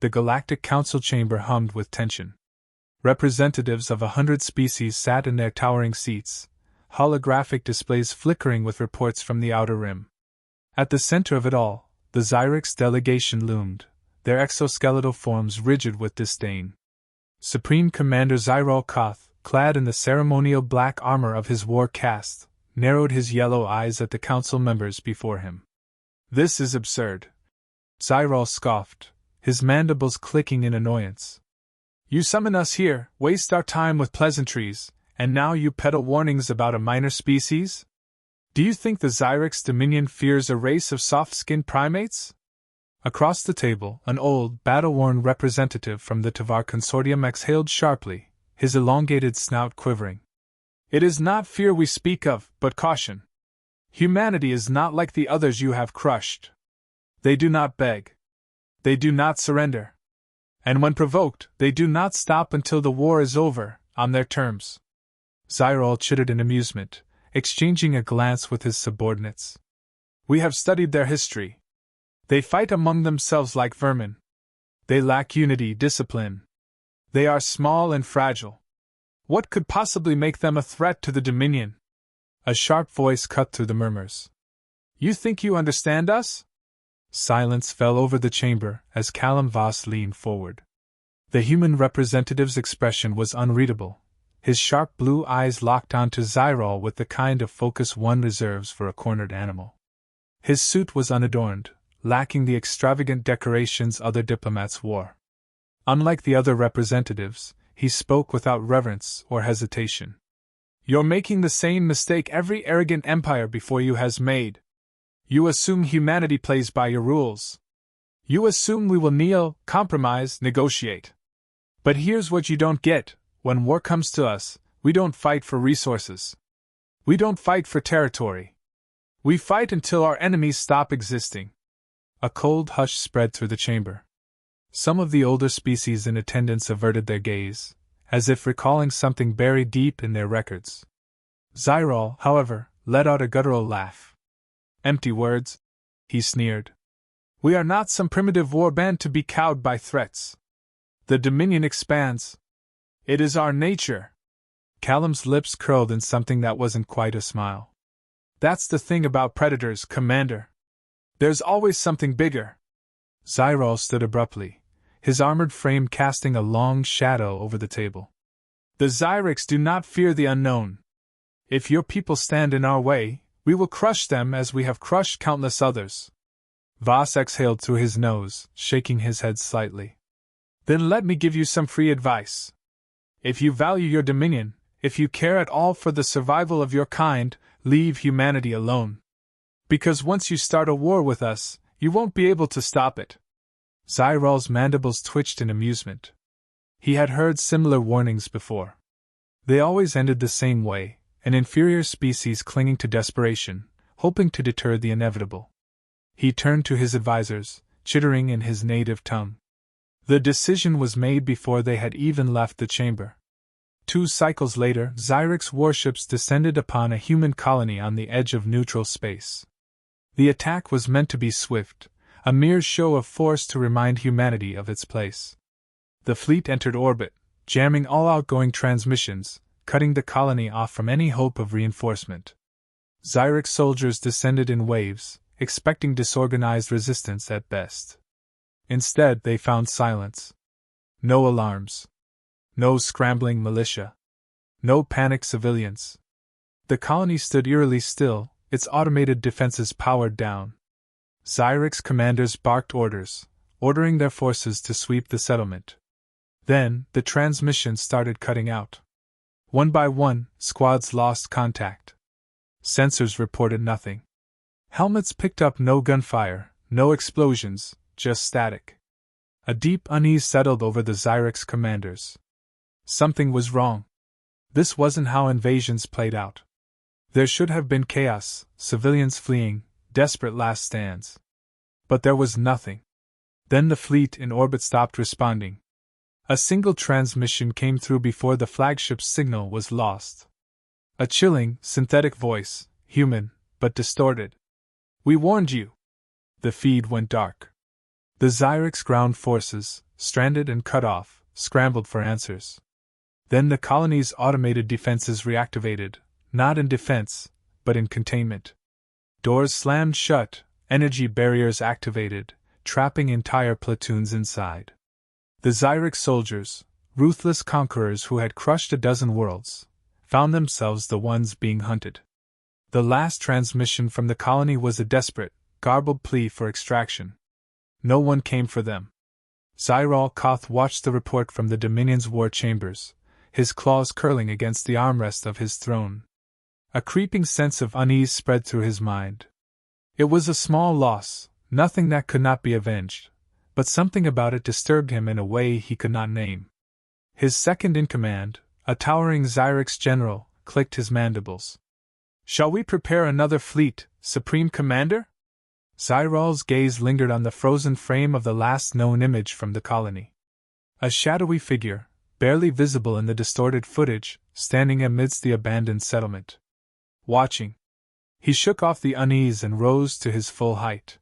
The Galactic Council chamber hummed with tension. Representatives of 100 species sat in their towering seats, holographic displays flickering with reports from the outer rim. At the center of it all, the Xyrix delegation loomed, their exoskeletal forms rigid with disdain. Supreme Commander Xyrol Koth, clad in the ceremonial black armor of his war caste, narrowed his yellow eyes at the council members before him. "This is absurd," Xyrol scoffed, his mandibles clicking in annoyance. "You summon us here, waste our time with pleasantries, and now you peddle warnings about a minor species? Do you think the Xyrix Dominion fears a race of soft-skinned primates?" Across the table, an old, battle-worn representative from the Tavar Consortium exhaled sharply, his elongated snout quivering. "It is not fear we speak of, but caution. Humanity is not like the others you have crushed. They do not beg. They do not surrender. And when provoked, they do not stop until the war is over, on their terms." Xyrol chittered in amusement, exchanging a glance with his subordinates. "We have studied their history. They fight among themselves like vermin. They lack unity, discipline. They are small and fragile. What could possibly make them a threat to the Dominion?" A sharp voice cut through the murmurs. "You think you understand us?" Silence fell over the chamber as Callum Voss leaned forward. The human representative's expression was unreadable, his sharp blue eyes locked onto Xyrol with the kind of focus one reserves for a cornered animal. His suit was unadorned, lacking the extravagant decorations other diplomats wore. Unlike the other representatives, he spoke without reverence or hesitation. "You're making the same mistake every arrogant empire before you has made. You assume humanity plays by your rules. You assume we will kneel, compromise, negotiate. But here's what you don't get: when war comes to us, we don't fight for resources. We don't fight for territory. We fight until our enemies stop existing." A cold hush spread through the chamber. Some of the older species in attendance averted their gaze, as if recalling something buried deep in their records. Xyrol, however, let out a guttural laugh. "Empty words," he sneered. "We are not some primitive war band to be cowed by threats. The Dominion expands. It is our nature." Callum's lips curled in something that wasn't quite a smile. "That's the thing about predators, Commander. There's always something bigger." Xyrol stood abruptly, his armored frame casting a long shadow over the table. "The Xyrix do not fear the unknown. If your people stand in our way, we will crush them as we have crushed countless others." Voss exhaled through his nose, shaking his head slightly. "Then let me give you some free advice. If you value your dominion, if you care at all for the survival of your kind, leave humanity alone. Because once you start a war with us, you won't be able to stop it." Xyrol's mandibles twitched in amusement. He had heard similar warnings before. They always ended the same way, an inferior species clinging to desperation, hoping to deter the inevitable. He turned to his advisors, chittering in his native tongue. The decision was made before they had even left the chamber. 2 cycles later, Xyrix warships descended upon a human colony on the edge of neutral space. The attack was meant to be swift, a mere show of force to remind humanity of its place. The fleet entered orbit, jamming all outgoing transmissions, cutting the colony off from any hope of reinforcement. Xyrix soldiers descended in waves, expecting disorganized resistance at best. Instead, they found silence. No alarms. No scrambling militia. No panicked civilians. The colony stood eerily still, its automated defenses powered down. Xyrix commanders barked orders, ordering their forces to sweep the settlement. Then, the transmissions started cutting out. One by one, squads lost contact. Sensors reported nothing. Helmets picked up no gunfire, no explosions, just static. A deep unease settled over the Xyrix commanders. Something was wrong. This wasn't how invasions played out. There should have been chaos, civilians fleeing, desperate last stands. But there was nothing. Then the fleet in orbit stopped responding. A single transmission came through before the flagship's signal was lost. A chilling, synthetic voice, human, but distorted. "We warned you." The feed went dark. The Xyrix ground forces, stranded and cut off, scrambled for answers. Then the colony's automated defenses reactivated, not in defense, but in containment. Doors slammed shut, energy barriers activated, trapping entire platoons inside. The Xyrix soldiers, ruthless conquerors who had crushed a dozen worlds, found themselves the ones being hunted. The last transmission from the colony was a desperate, garbled plea for extraction. No one came for them. Xyral Koth watched the report from the Dominion's war chambers, his claws curling against the armrest of his throne. A creeping sense of unease spread through his mind. It was a small loss, nothing that could not be avenged, but something about it disturbed him in a way he could not name. His second-in-command, a towering Xyrix general, clicked his mandibles. "Shall we prepare another fleet, Supreme Commander?" Xyral's gaze lingered on the frozen frame of the last known image from the colony. A shadowy figure, barely visible in the distorted footage, standing amidst the abandoned settlement. Watching. He shook off the unease and rose to his full height.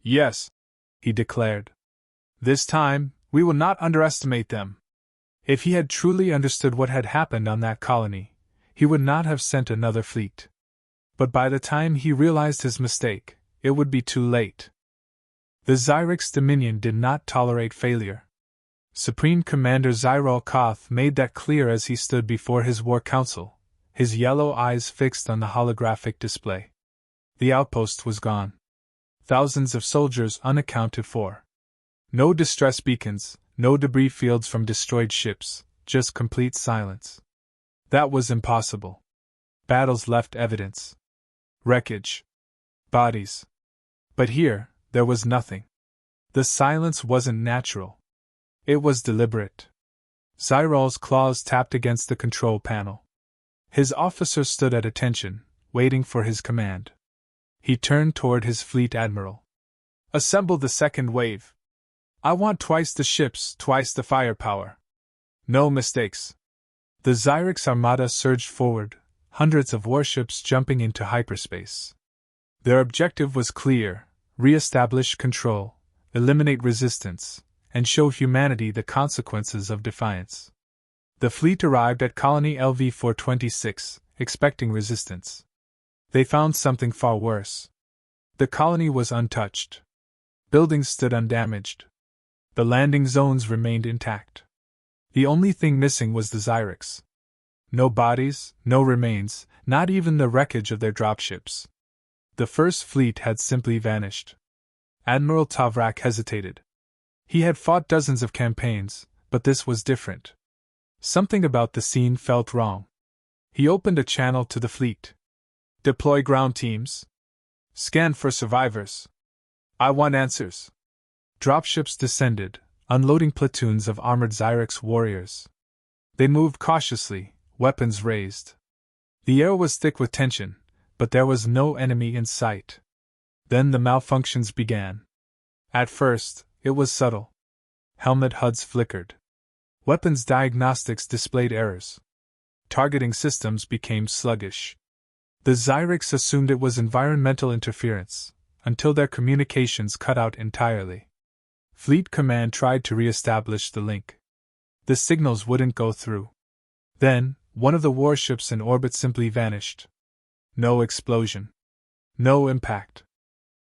"Yes," he declared. "This time, we will not underestimate them." If he had truly understood what had happened on that colony, he would not have sent another fleet. But by the time he realized his mistake, it would be too late. The Xyrix Dominion did not tolerate failure. Supreme Commander Xyral Koth made that clear as he stood before his war council, his yellow eyes fixed on the holographic display. The outpost was gone. Thousands of soldiers unaccounted for. No distress beacons, no debris fields from destroyed ships, just complete silence. That was impossible. Battles left evidence. Wreckage. Bodies. But here, there was nothing. The silence wasn't natural. It was deliberate. Xyral's claws tapped against the control panel. His officers stood at attention, waiting for his command. He turned toward his fleet admiral. "Assemble the second wave. I want twice the ships, twice the firepower. No mistakes." The Xyrix armada surged forward, hundreds of warships jumping into hyperspace. Their objective was clear: re-establish control, eliminate resistance, and show humanity the consequences of defiance. The fleet arrived at Colony LV-426, expecting resistance. They found something far worse. The colony was untouched. Buildings stood undamaged. The landing zones remained intact. The only thing missing was the Xyrix. No bodies, no remains, not even the wreckage of their dropships. The first fleet had simply vanished. Admiral Tavrak hesitated. He had fought dozens of campaigns, but this was different. Something about the scene felt wrong. He opened a channel to the fleet. "Deploy ground teams. Scan for survivors. I want answers." Dropships descended, unloading platoons of armored Xyrix warriors. They moved cautiously, weapons raised. The air was thick with tension, but there was no enemy in sight. Then the malfunctions began. At first, it was subtle. Helmet HUDs flickered. Weapons diagnostics displayed errors. Targeting systems became sluggish. The Xyrix assumed it was environmental interference, until their communications cut out entirely. Fleet Command tried to re-establish the link. The signals wouldn't go through. Then, one of the warships in orbit simply vanished. No explosion. No impact.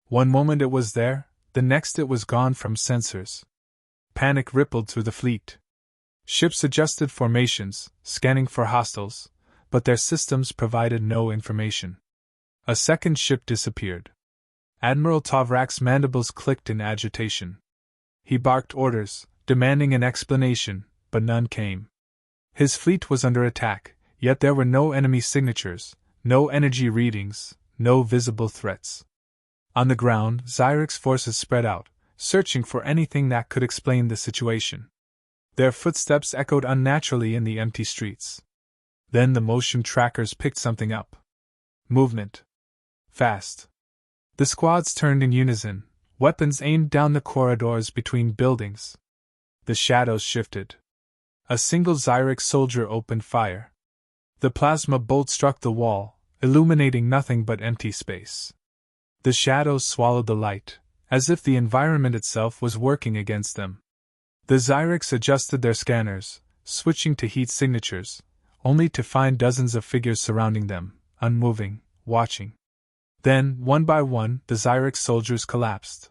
One moment it was there, the next it was gone from sensors. Panic rippled through the fleet. Ships adjusted formations, scanning for hostiles, but their systems provided no information. A second ship disappeared. Admiral Tavrak's mandibles clicked in agitation. He barked orders, demanding an explanation, but none came. His fleet was under attack, yet there were no enemy signatures, no energy readings, no visible threats. On the ground, Xyrix forces spread out, searching for anything that could explain the situation. Their footsteps echoed unnaturally in the empty streets. Then the motion trackers picked something up. Movement. Fast. The squads turned in unison, weapons aimed down the corridors between buildings. The shadows shifted. A single Xyrix soldier opened fire. The plasma bolt struck the wall, illuminating nothing but empty space. The shadows swallowed the light, as if the environment itself was working against them. The Zyrex adjusted their scanners, switching to heat signatures, only to find dozens of figures surrounding them, unmoving, watching. Then, one by one, the Zyrex soldiers collapsed.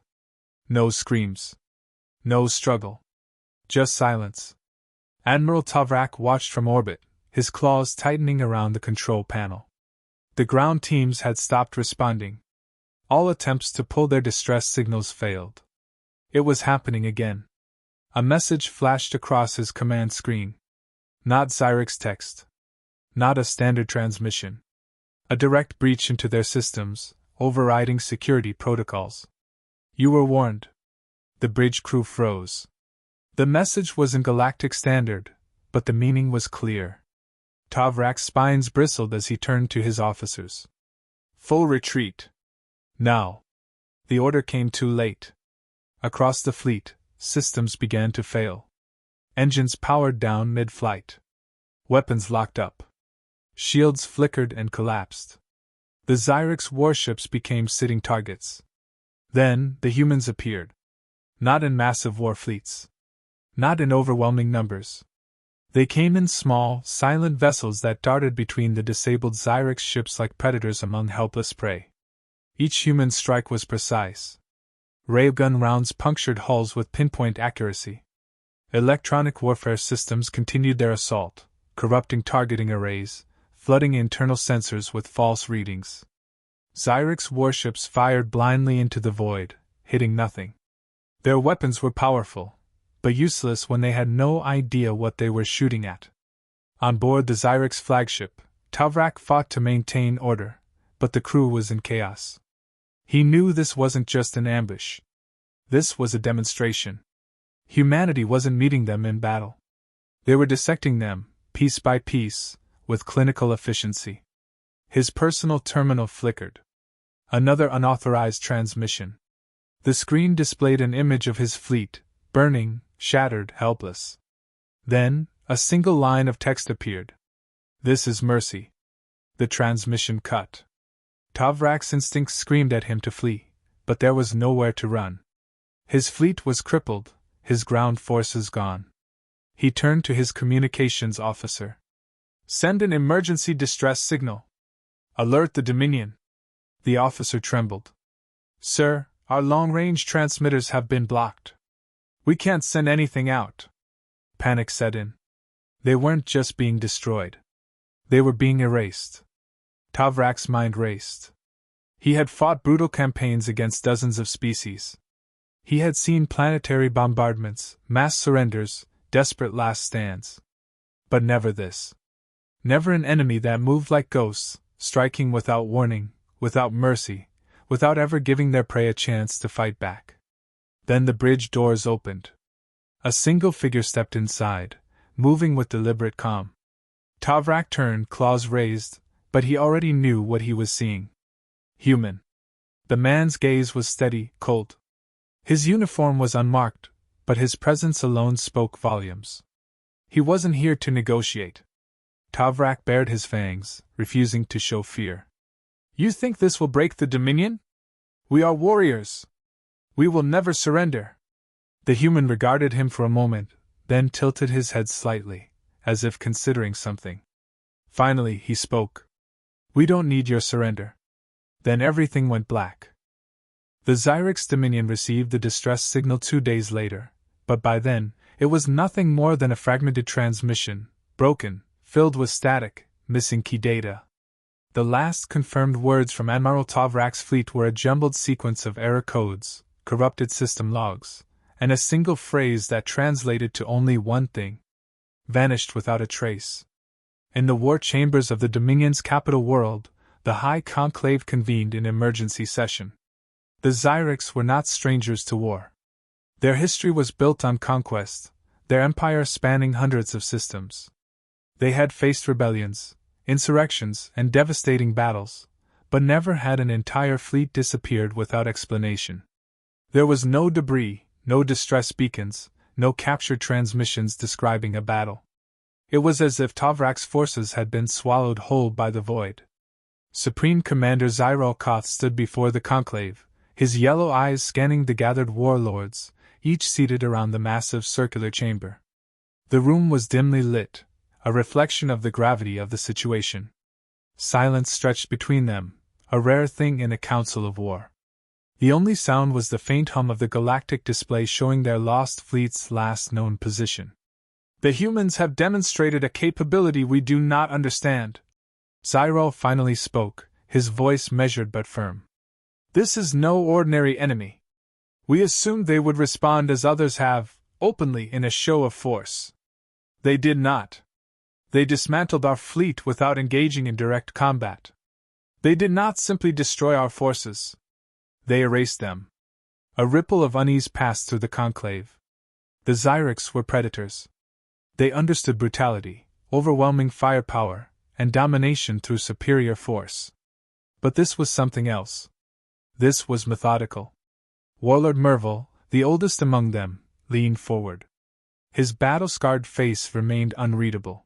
No screams. No struggle. Just silence. Admiral Tavrak watched from orbit, his claws tightening around the control panel. The ground teams had stopped responding. All attempts to pull their distress signals failed. It was happening again. A message flashed across his command screen. Not Zyrex text. Not a standard transmission. A direct breach into their systems, overriding security protocols. You were warned. The bridge crew froze. The message was in Galactic Standard, but the meaning was clear. Tavrak's spines bristled as he turned to his officers. Full retreat. Now. The order came too late. Across the fleet, systems began to fail. Engines powered down mid-flight. Weapons locked up. Shields flickered and collapsed. The Zyrex warships became sitting targets. Then, the humans appeared. Not in massive war fleets. Not in overwhelming numbers. They came in small, silent vessels that darted between the disabled Zyrex ships like predators among helpless prey. Each human strike was precise. Raygun rounds punctured hulls with pinpoint accuracy. Electronic warfare systems continued their assault, corrupting targeting arrays, flooding internal sensors with false readings. Zyrex warships fired blindly into the void, hitting nothing. Their weapons were powerful, but useless when they had no idea what they were shooting at. On board the Zyrex flagship, Tavrak fought to maintain order, but the crew was in chaos. He knew this wasn't just an ambush. This was a demonstration. Humanity wasn't meeting them in battle. They were dissecting them, piece by piece, with clinical efficiency. His personal terminal flickered. Another unauthorized transmission. The screen displayed an image of his fleet, burning, shattered, helpless. Then, a single line of text appeared. This is mercy. The transmission cut. Tavrak's instincts screamed at him to flee, but there was nowhere to run. His fleet was crippled, his ground forces gone. He turned to his communications officer. Send an emergency distress signal. Alert the Dominion. The officer trembled. Sir, our long-range transmitters have been blocked. We can't send anything out. Panic set in. They weren't just being destroyed. They were being erased. Tavrak's mind raced. He had fought brutal campaigns against dozens of species. He had seen planetary bombardments, mass surrenders, desperate last stands. But never this. Never an enemy that moved like ghosts, striking without warning, without mercy, without ever giving their prey a chance to fight back. Then the bridge doors opened. A single figure stepped inside, moving with deliberate calm. Tavrak turned, claws raised, but he already knew what he was seeing. Human. The man's gaze was steady, cold. His uniform was unmarked, but his presence alone spoke volumes. He wasn't here to negotiate. Tavrak bared his fangs, refusing to show fear. You think this will break the Dominion? We are warriors. We will never surrender. The human regarded him for a moment, then tilted his head slightly, as if considering something. Finally, he spoke. We don't need your surrender. Then everything went black. The Zyrex Dominion received the distress signal 2 days later, but by then, it was nothing more than a fragmented transmission, broken, filled with static, missing key data. The last confirmed words from Admiral Tavrak's fleet were a jumbled sequence of error codes, corrupted system logs, and a single phrase that translated to only one thing. Vanished without a trace. In the war chambers of the Dominion's capital world, the High Conclave convened in emergency session. The Zyrex were not strangers to war. Their history was built on conquest, their empire spanning hundreds of systems. They had faced rebellions, insurrections, and devastating battles, but never had an entire fleet disappeared without explanation. There was no debris, no distress beacons, no captured transmissions describing a battle. It was as if Tavrak's forces had been swallowed whole by the void. Supreme Commander Zyrol Koth stood before the conclave, his yellow eyes scanning the gathered warlords, each seated around the massive circular chamber. The room was dimly lit, a reflection of the gravity of the situation. Silence stretched between them, a rare thing in a council of war. The only sound was the faint hum of the galactic display showing their lost fleet's last known position. The humans have demonstrated a capability we do not understand. Cyril finally spoke, his voice measured but firm. This is no ordinary enemy. We assumed they would respond as others have, openly in a show of force. They did not. They dismantled our fleet without engaging in direct combat. They did not simply destroy our forces. They erased them. A ripple of unease passed through the conclave. The Zyrex were predators. They understood brutality, overwhelming firepower, and domination through superior force. But this was something else. This was methodical. Warlord Merville, the oldest among them, leaned forward. His battle-scarred face remained unreadable.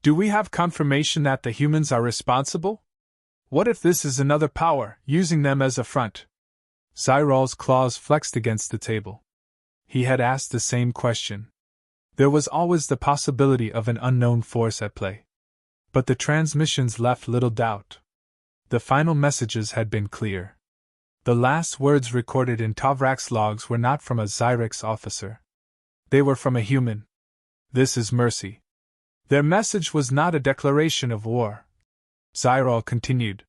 Do we have confirmation that the humans are responsible? What if this is another power, using them as a front? Cyril's claws flexed against the table. He had asked the same question. There was always the possibility of an unknown force at play. But the transmissions left little doubt. The final messages had been clear. The last words recorded in Tavrak's logs were not from a Zyrex officer. They were from a human. This is mercy. Their message was not a declaration of war. Cyril continued.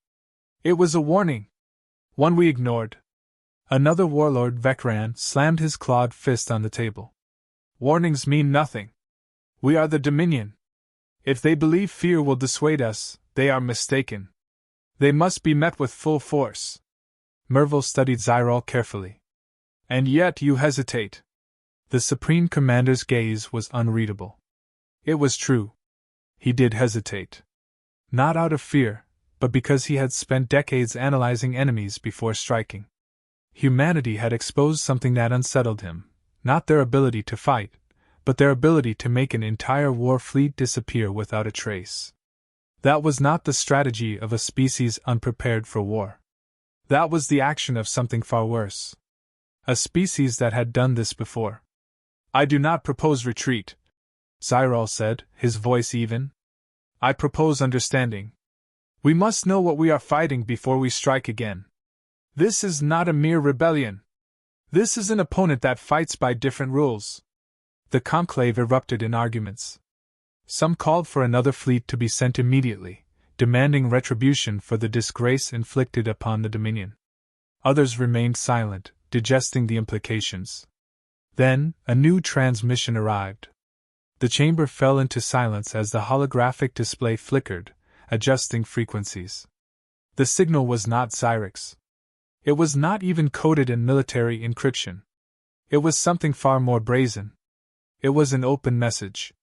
It was a warning. One we ignored. Another warlord, Vecran, slammed his clawed fist on the table. Warnings mean nothing. We are the Dominion. If they believe fear will dissuade us, they are mistaken. They must be met with full force. Merville studied Cyril carefully. And yet you hesitate. The Supreme Commander's gaze was unreadable. It was true. He did hesitate. Not out of fear, but because he had spent decades analyzing enemies before striking. Humanity had exposed something that unsettled him, not their ability to fight, but their ability to make an entire war fleet disappear without a trace. That was not the strategy of a species unprepared for war. That was the action of something far worse. A species that had done this before. I do not propose retreat, Cyril said, his voice even. I propose understanding. We must know what we are fighting before we strike again. This is not a mere rebellion. This is an opponent that fights by different rules. The conclave erupted in arguments. Some called for another fleet to be sent immediately, demanding retribution for the disgrace inflicted upon the Dominion. Others remained silent, digesting the implications. Then, a new transmission arrived. The chamber fell into silence as the holographic display flickered, adjusting frequencies. The signal was not Zyrex. It was not even coded in military encryption. It was something far more brazen. It was an open message.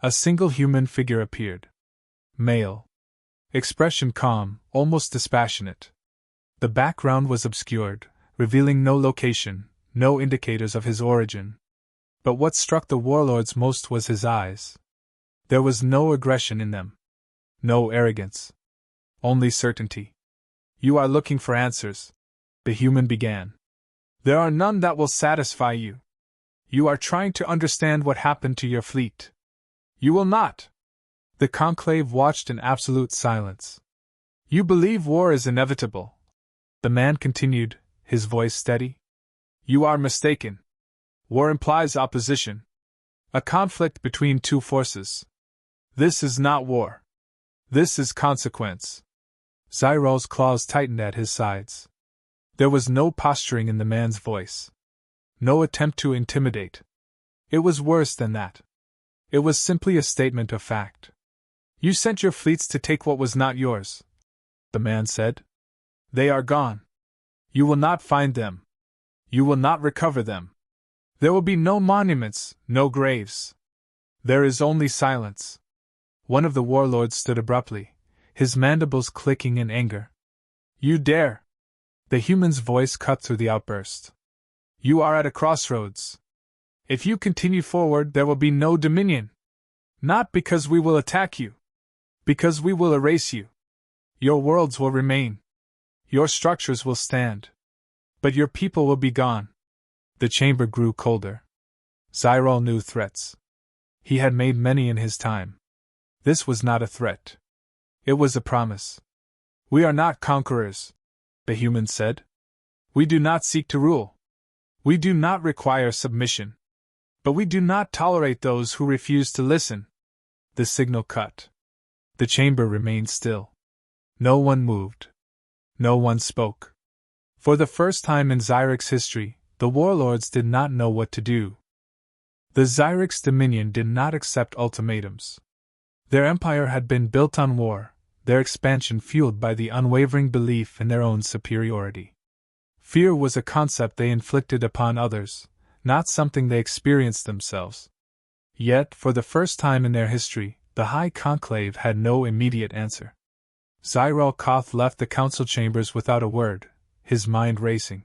A single human figure appeared. Male. Expression calm, almost dispassionate. The background was obscured, revealing no location, no indicators of his origin. But what struck the warlords most was his eyes. There was no aggression in them. No arrogance. Only certainty. You are looking for answers, the human began. There are none that will satisfy you. You are trying to understand what happened to your fleet. You will not. The conclave watched in absolute silence. You believe war is inevitable. The man continued, his voice steady. You are mistaken. War implies opposition. A conflict between two forces. This is not war. This is consequence. Cyril's claws tightened at his sides. There was no posturing in the man's voice. No attempt to intimidate. It was worse than that. It was simply a statement of fact. You sent your fleets to take what was not yours, the man said. They are gone. You will not find them. You will not recover them. There will be no monuments, no graves. There is only silence. One of the warlords stood abruptly, his mandibles clicking in anger. You dare! The human's voice cut through the outburst. You are at a crossroads. If you continue forward, there will be no dominion. Not because we will attack you. Because we will erase you. Your worlds will remain. Your structures will stand. But your people will be gone. The chamber grew colder. Zyrol knew threats. He had made many in his time. This was not a threat. It was a promise. "We are not conquerors," the human said. "We do not seek to rule. We do not require submission. But we do not tolerate those who refuse to listen." The signal cut. The chamber remained still. No one moved. No one spoke. For the first time in Zyric's history, the warlords did not know what to do. The Zyric's dominion did not accept ultimatums. Their empire had been built on war, their expansion fueled by the unwavering belief in their own superiority. Fear was a concept they inflicted upon others, not something they experienced themselves. Yet, for the first time in their history, the High Conclave had no immediate answer. Zyrol Koth left the council chambers without a word, his mind racing.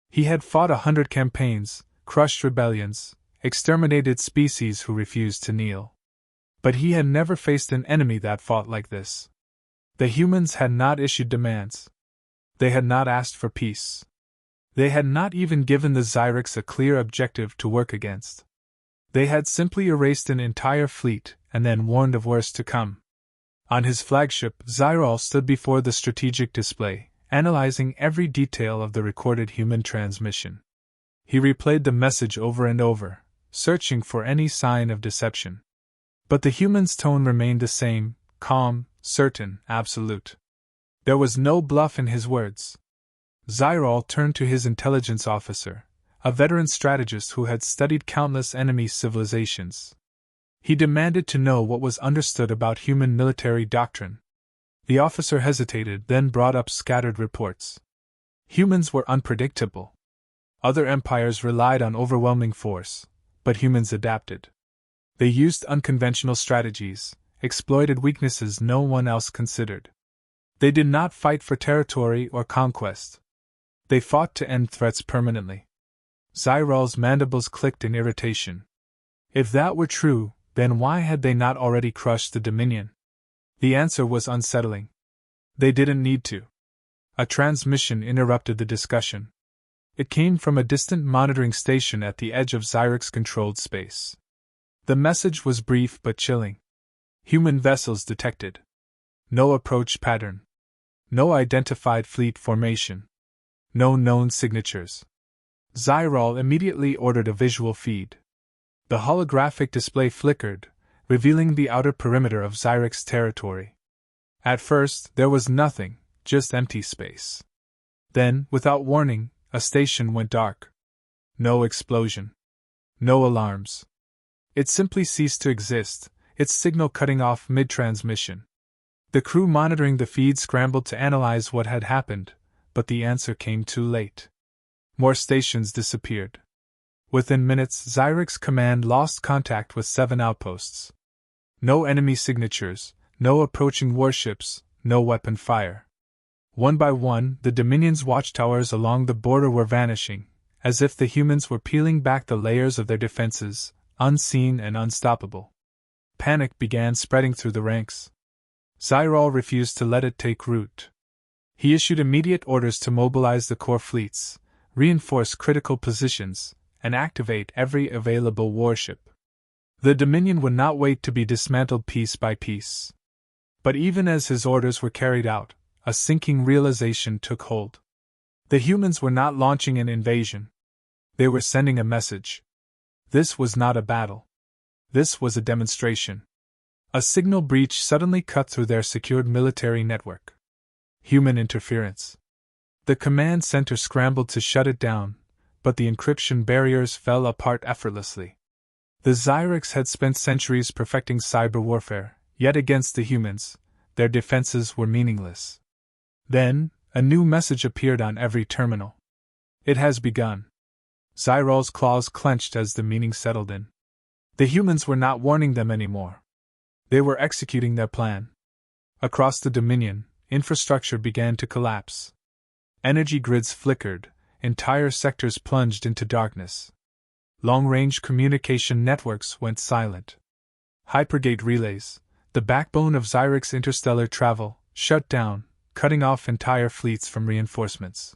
He had fought 100 campaigns, crushed rebellions, exterminated species who refused to kneel. But he had never faced an enemy that fought like this. The humans had not issued demands. They had not asked for peace. They had not even given the Zyrics a clear objective to work against. They had simply erased an entire fleet and then warned of worse to come. On his flagship, Zyrol stood before the strategic display, analyzing every detail of the recorded human transmission. He replayed the message over and over, searching for any sign of deception. But the human's tone remained the same, calm, certain, absolute. There was no bluff in his words. Zyrol turned to his intelligence officer, a veteran strategist who had studied countless enemy civilizations. He demanded to know what was understood about human military doctrine. The officer hesitated, then brought up scattered reports. Humans were unpredictable. Other empires relied on overwhelming force, but humans adapted. They used unconventional strategies, exploited weaknesses no one else considered. They did not fight for territory or conquest. They fought to end threats permanently. Zyrol's mandibles clicked in irritation. If that were true, then why had they not already crushed the Dominion? The answer was unsettling. They didn't need to. A transmission interrupted the discussion. It came from a distant monitoring station at the edge of Zyric's controlled space. The message was brief but chilling. Human vessels detected. No approach pattern. No identified fleet formation. No known signatures. Zyrol immediately ordered a visual feed. The holographic display flickered, revealing the outer perimeter of Zyric's territory. At first, there was nothing, just empty space. Then, without warning, a station went dark. No explosion. No alarms. It simply ceased to exist, its signal cutting off mid-transmission. The crew monitoring the feed scrambled to analyze what had happened, but the answer came too late. More stations disappeared. Within minutes, Zyric's command lost contact with 7 outposts. No enemy signatures, no approaching warships, no weapon fire. One by one, the Dominion's watchtowers along the border were vanishing, as if the humans were peeling back the layers of their defenses, unseen and unstoppable. Panic began spreading through the ranks. Zyrol refused to let it take root. He issued immediate orders to mobilize the core fleets, reinforce critical positions, and activate every available warship. The Dominion would not wait to be dismantled piece by piece. But even as his orders were carried out, a sinking realization took hold. The humans were not launching an invasion. They were sending a message. This was not a battle. This was a demonstration. A signal breach suddenly cut through their secured military network. Human interference. The command center scrambled to shut it down, but the encryption barriers fell apart effortlessly. The Zyrics had spent centuries perfecting cyber warfare, yet against the humans, their defenses were meaningless. Then, a new message appeared on every terminal. It has begun. Zyrol's claws clenched as the meaning settled in. The humans were not warning them anymore. They were executing their plan. Across the Dominion, infrastructure began to collapse. Energy grids flickered, entire sectors plunged into darkness. Long-range communication networks went silent. Hypergate relays, the backbone of Zyric's interstellar travel, shut down, cutting off entire fleets from reinforcements.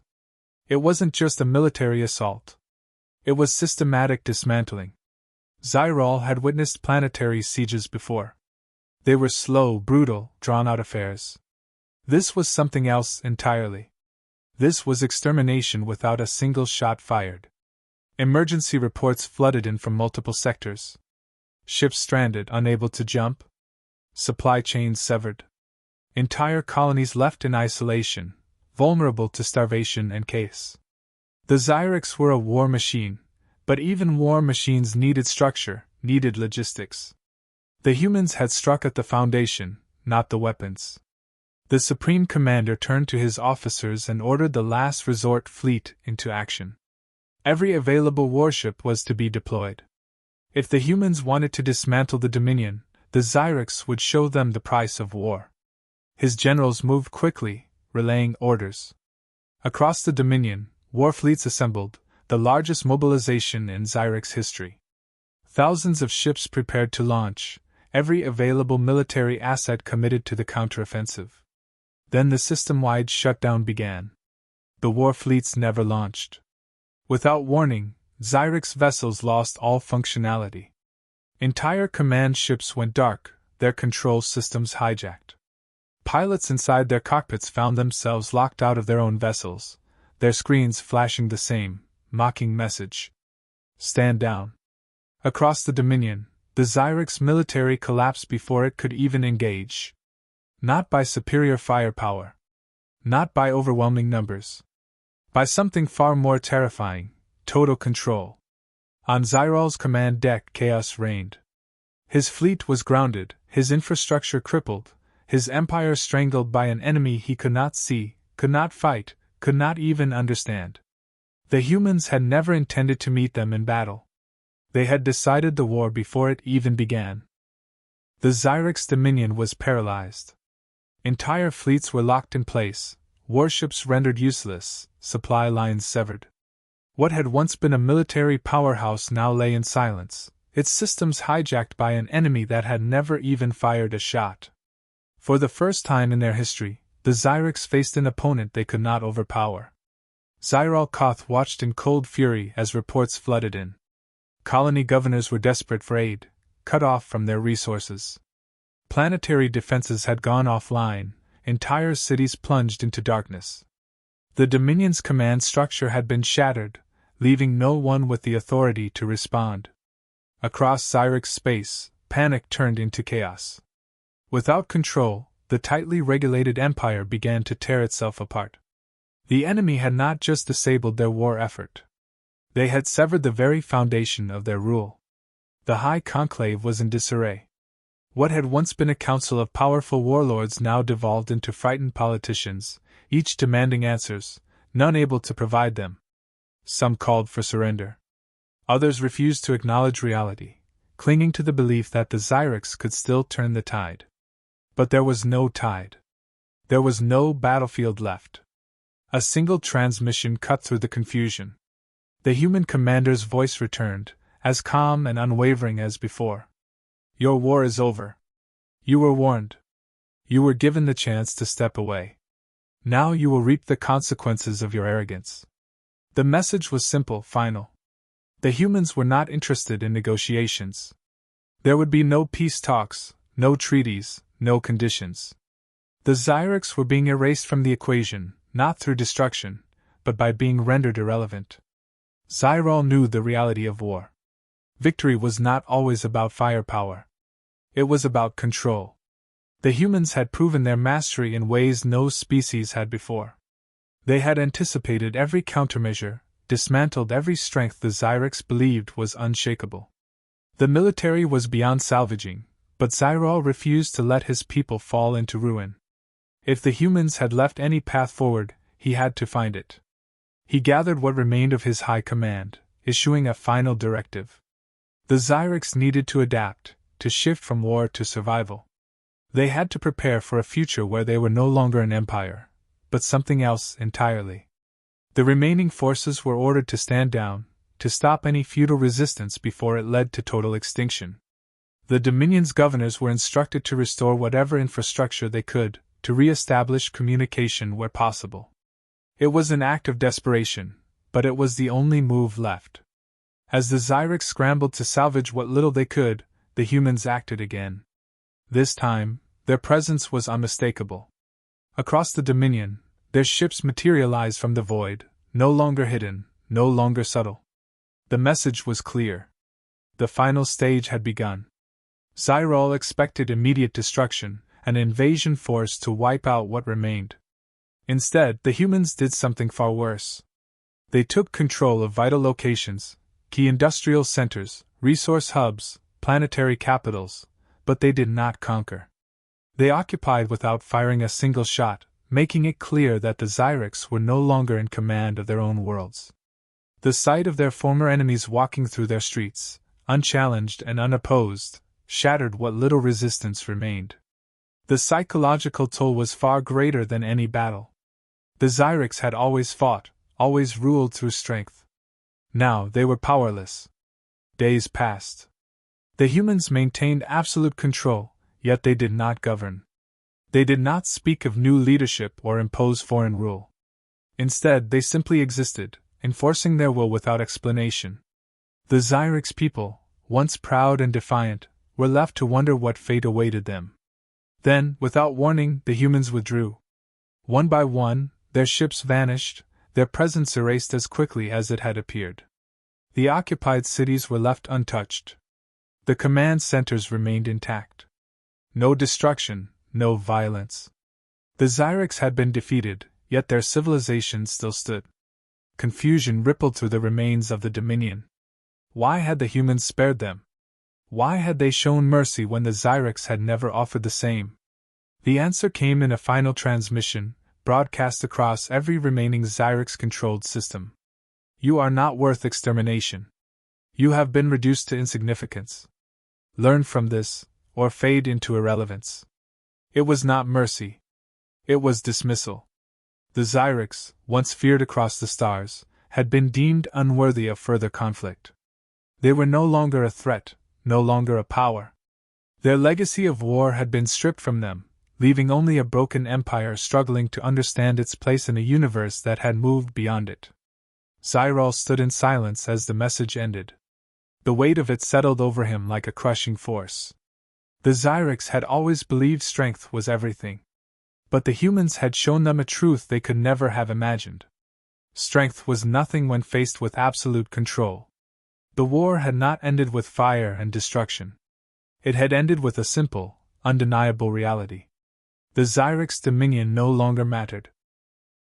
It wasn't just a military assault. It was systematic dismantling. Zyrol had witnessed planetary sieges before. They were slow, brutal, drawn-out affairs. This was something else entirely. This was extermination without a single shot fired. Emergency reports flooded in from multiple sectors. Ships stranded, unable to jump. Supply chains severed. Entire colonies left in isolation, vulnerable to starvation and chaos. The Zyrex were a war machine, but even war machines needed structure, needed logistics. The humans had struck at the foundation, not the weapons. The Supreme Commander turned to his officers and ordered the last resort fleet into action. Every available warship was to be deployed. If the humans wanted to dismantle the Dominion, the Zyrex would show them the price of war. His generals moved quickly, relaying orders. Across the Dominion, war fleets assembled, the largest mobilization in Zyrex history. Thousands of ships prepared to launch, every available military asset committed to the counteroffensive. Then the system-wide shutdown began. The war fleets never launched. Without warning, Zyrex vessels lost all functionality. Entire command ships went dark, their control systems hijacked. Pilots inside their cockpits found themselves locked out of their own vessels, their screens flashing the same, mocking message. Stand down. Across the Dominion, the Zyrex military collapsed before it could even engage. Not by superior firepower. Not by overwhelming numbers. By something far more terrifying, total control. On Zyrol's command deck, chaos reigned. His fleet was grounded, his infrastructure crippled, his empire strangled by an enemy he could not see, could not fight, could not even understand. The humans had never intended to meet them in battle. They had decided the war before it even began. The Zyrex Dominion was paralyzed. Entire fleets were locked in place, warships rendered useless, supply lines severed. What had once been a military powerhouse now lay in silence, its systems hijacked by an enemy that had never even fired a shot. For the first time in their history, the Zyrex faced an opponent they could not overpower. Zyrol Koth watched in cold fury as reports flooded in. Colony governors were desperate for aid, cut off from their resources. Planetary defenses had gone offline, entire cities plunged into darkness. The Dominion's command structure had been shattered, leaving no one with the authority to respond. Across Zyrex space, panic turned into chaos. Without control, the tightly regulated empire began to tear itself apart. The enemy had not just disabled their war effort. They had severed the very foundation of their rule. The High Conclave was in disarray. What had once been a council of powerful warlords now devolved into frightened politicians, each demanding answers, none able to provide them. Some called for surrender. Others refused to acknowledge reality, clinging to the belief that the Zyrex could still turn the tide. But there was no tide. There was no battlefield left. A single transmission cut through the confusion. The human commander's voice returned, as calm and unwavering as before. Your war is over. You were warned. You were given the chance to step away. Now you will reap the consequences of your arrogance. The message was simple, final. The humans were not interested in negotiations. There would be no peace talks, no treaties, no conditions. The Zyrex were being erased from the equation, not through destruction, but by being rendered irrelevant. Zyrol knew the reality of war. Victory was not always about firepower. It was about control. The humans had proven their mastery in ways no species had before. They had anticipated every countermeasure, dismantled every strength the Zyrex believed was unshakable. The military was beyond salvaging, but Zyrol refused to let his people fall into ruin. If the humans had left any path forward, he had to find it. He gathered what remained of his high command, issuing a final directive. The Zyrex needed to adapt, to shift from war to survival. They had to prepare for a future where they were no longer an empire, but something else entirely. The remaining forces were ordered to stand down, to stop any futile resistance before it led to total extinction. The Dominion's governors were instructed to restore whatever infrastructure they could, to re-establish communication where possible. It was an act of desperation, but it was the only move left. As the Zyrex scrambled to salvage what little they could, the humans acted again. This time, their presence was unmistakable. Across the Dominion, their ships materialized from the void, no longer hidden, no longer subtle. The message was clear. The final stage had begun. Zyrol expected immediate destruction, an invasion force to wipe out what remained. Instead, the humans did something far worse. They took control of vital locations, key industrial centers, resource hubs, planetary capitals, but they did not conquer. They occupied without firing a single shot, making it clear that the Zyrex were no longer in command of their own worlds. The sight of their former enemies walking through their streets, unchallenged and unopposed, shattered what little resistance remained. The psychological toll was far greater than any battle. The Zyrex had always fought, always ruled through strength. Now they were powerless. Days passed. The humans maintained absolute control, yet they did not govern. They did not speak of new leadership or impose foreign rule. Instead, they simply existed, enforcing their will without explanation. The Zyrex people, once proud and defiant, were left to wonder what fate awaited them. Then, without warning, the humans withdrew. One by one, their ships vanished, their presence erased as quickly as it had appeared. The occupied cities were left untouched. The command centers remained intact. No destruction, no violence. The Zyrex had been defeated, yet their civilization still stood. Confusion rippled through the remains of the Dominion. Why had the humans spared them? Why had they shown mercy when the Zyrex had never offered the same? The answer came in a final transmission, broadcast across every remaining Zyrex-controlled system. You are not worth extermination. You have been reduced to insignificance. Learn from this, or fade into irrelevance. It was not mercy. It was dismissal. The Zyrex, once feared across the stars, had been deemed unworthy of further conflict. They were no longer a threat, no longer a power. Their legacy of war had been stripped from them, leaving only a broken empire struggling to understand its place in a universe that had moved beyond it. Zyrol stood in silence as the message ended. The weight of it settled over him like a crushing force. The Zyrex had always believed strength was everything. But the humans had shown them a truth they could never have imagined. Strength was nothing when faced with absolute control. The war had not ended with fire and destruction. It had ended with a simple, undeniable reality. The Zyrex dominion no longer mattered.